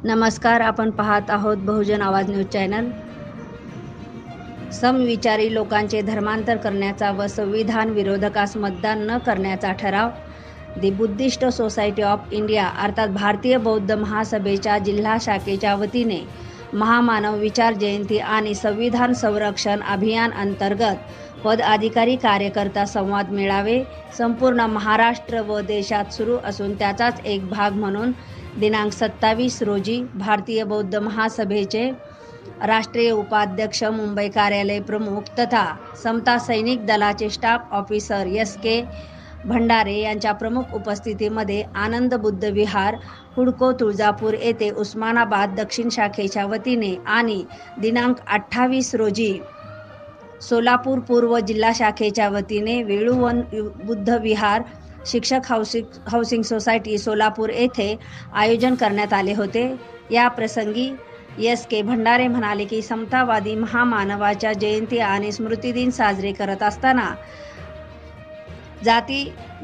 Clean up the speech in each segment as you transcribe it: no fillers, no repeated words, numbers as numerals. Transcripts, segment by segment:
नमस्कार. आपण पाहत आहोत बहुजन आवाज न्यूज चॅनल. समविचारी लोकांचे धर्मांतर करण्याचा व संविधान विरोधकास मतदान न करण्याचा ठराव दी बुद्धिस्ट सोसायटी ऑफ इंडिया अर्थात भारतीय बौद्ध महासभेच्या जिल्हा शाखेच्या वतीने महामानव विचार जयंती आणि संविधान संरक्षण अभियान अंतर्गत पदाधिकारी कार्यकर्ता संवाद मेळावे संपूर्ण महाराष्ट्र व देशात सुरू असून त्याचाच एक भाग म्हणून दिनांक 27 रोजी भारतीय बौद्ध महासभेचे राष्ट्रीय उपाध्यक्ष मुंबई कार्यालय प्रमुख तथा समता सैनिक दलाचे स्टाफ ऑफिसर के भंडारे यांच्या प्रमुख उपस्थितीमध्ये आनंद बुद्ध विहार हुडको तुळजापूर येथे उस्मानाबाद दक्षिण शाखेच्या वतीने आणि दिनांक 28 रोजी सोलापूर पूर्व जिल्हा शाखेच्या वतीने वेळुवन बुद्ध विहार शिक्षक हाऊसिंग सोसायटी सोलापूर येथे आयोजन करण्यात आले होते. या प्रसंगी के भंडारे म्हणाले की समतावादी महामानवाच्या जयंती आणि स्मृतिदिन साजरे करत असताना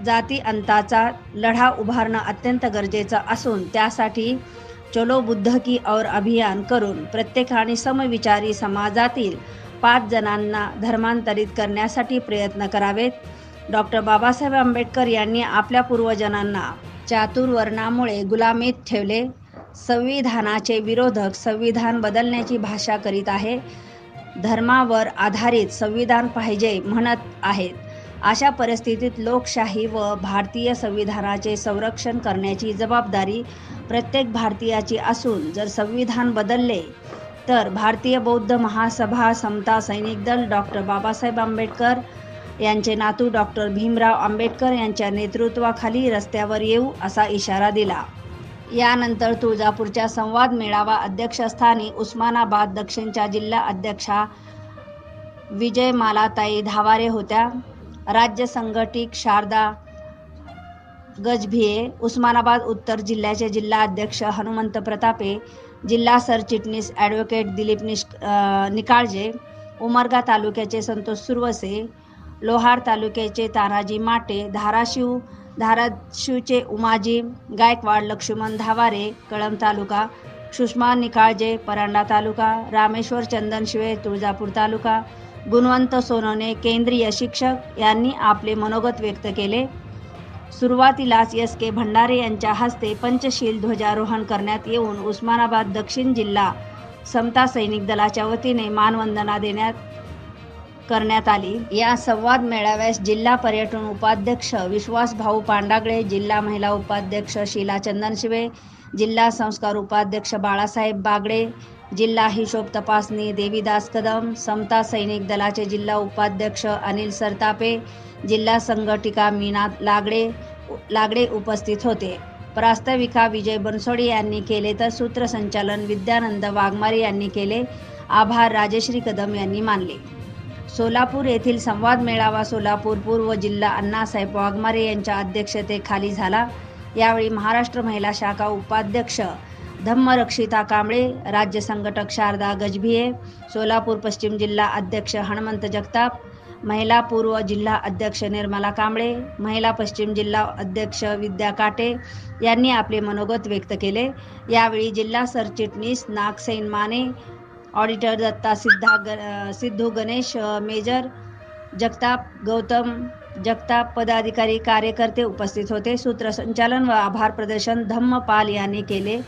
जाती अंताचा लढा उभारणं अत्यंत गरजेचं असून त्यासाठी चलो बुद्ध की और अभियान करून प्रत्येकाने समविचारी समाजातील 5 जणांना धर्मांतरित करण्यासाठी प्रयत्न करावेत. डॉक्टर बाबासाहेब आंबेडकर यांनी आपल्या पूर्वजांना चातुर्वर्णामुळे गुलामीत ठेवले. संविधानाचे विरोधक संविधान बदलण्याची भाषा करीत आहे. धर्मावर आधारित संविधान पाहिजे म्हणत आहेत. अशा परिस्थितीत लोकशाही व भारतीय संविधानाचे संरक्षण करण्याची जबाबदारी प्रत्येक भारतीयाची असून जर संविधान बदलले तर भारतीय बौद्ध महासभा समता सैनिक दल डॉक्टर बाबासाहेब आंबेडकर यांचे नातू डॉक्टर भीमराव आंबेडकर यांच्या नेतृत्वाखाली रस्त्यावर येऊ असा इशारा दिला. यानंतर तुळजापूरच्या संवाद मेळावा अध्यक्षस्थानी उस्मानाबाद दक्षिणच्या जिल्हा अध्यक्षा विजयमालाताई धावारे होत्या. राज्य संघटक शारदा गजभिये, उस्मानाबाद उत्तर जिल्ह्याचे जिल्हा अध्यक्ष हनुमंत प्रतापे, जिल्हा सरचिटणीस ॲडव्होकेट दिलीप निकाळजे, उमरगा तालुक्याचे संतोष सुरवसे, लोहार तालुक्याचे तानाजी माटे, धाराशिवचे उमाजी गायकवाड, लक्ष्मण धावारे कळंब तालुका, सुषमा निकाळजे परांडा तालुका, रामेश्वर चंदनशिवे तुळजापूर तालुका, गुणवंत सोनवणे केंद्रीय शिक्षक यांनी आपले मनोगत व्यक्त केले. सुरुवातीलाच के भंडारे यांच्या हस्ते पंचशील ध्वजारोहण करण्यात येऊन उस्मानाबाद दक्षिण जिल्हा समता सैनिक दलाच्या वतीने मानवंदना करण्यात आली. या संवाद मेळाव्यास जिल्हा पर्यटन उपाध्यक्ष विश्वास भाऊ पांडागळे, जिल्हा महिला उपाध्यक्ष शीला चंदनशिवे, जिल्हा संस्कार उपाध्यक्ष बाळासाहेब बागडे, जिल्हा हिशोब तपासणी देवीदास कदम, समता सैनिक दलाचे जिल्हा उपाध्यक्ष अनिल सरतापे, जिल्हा संघटिका मीना लागडे उपस्थित होते. प्रास्ताविका विजय बनसोडे यांनी केले तर सूत्रसंचालन विद्यानंद वाघमारे यांनी केले. आभार राजश्री कदम यांनी मानले. सोलापूर येथील संवाद मेळावा सोलापूर पूर्व जिल्हा अण्णासाहेब वाघमारे यांच्या अध्यक्षतेखाली झाला. यावेळी महाराष्ट्र महिला शाखा उपाध्यक्ष धम्मरक्षिता कांबळे, राज्य संघटक शारदा गजभिये, सोलापूर पश्चिम जिल्हा अध्यक्ष हनुमंत जगताप, महिला पूर्व जिल्हा अध्यक्ष निर्मला कांबळे, महिला पश्चिम जिल्हा अध्यक्ष विद्या काटे यांनी आपले मनोगत व्यक्त केले. यावेळी जिल्हा सरचिटणीस नागसेन माने, ऑडिटर दत्ता सिद्धू गणेश, मेजर जगताप गौतम जगताप, पदाधिकारी कार्यकर्ते उपस्थित होते. सूत्रसंचालन व आभार प्रदर्शन धम्मपाल यांनी केले.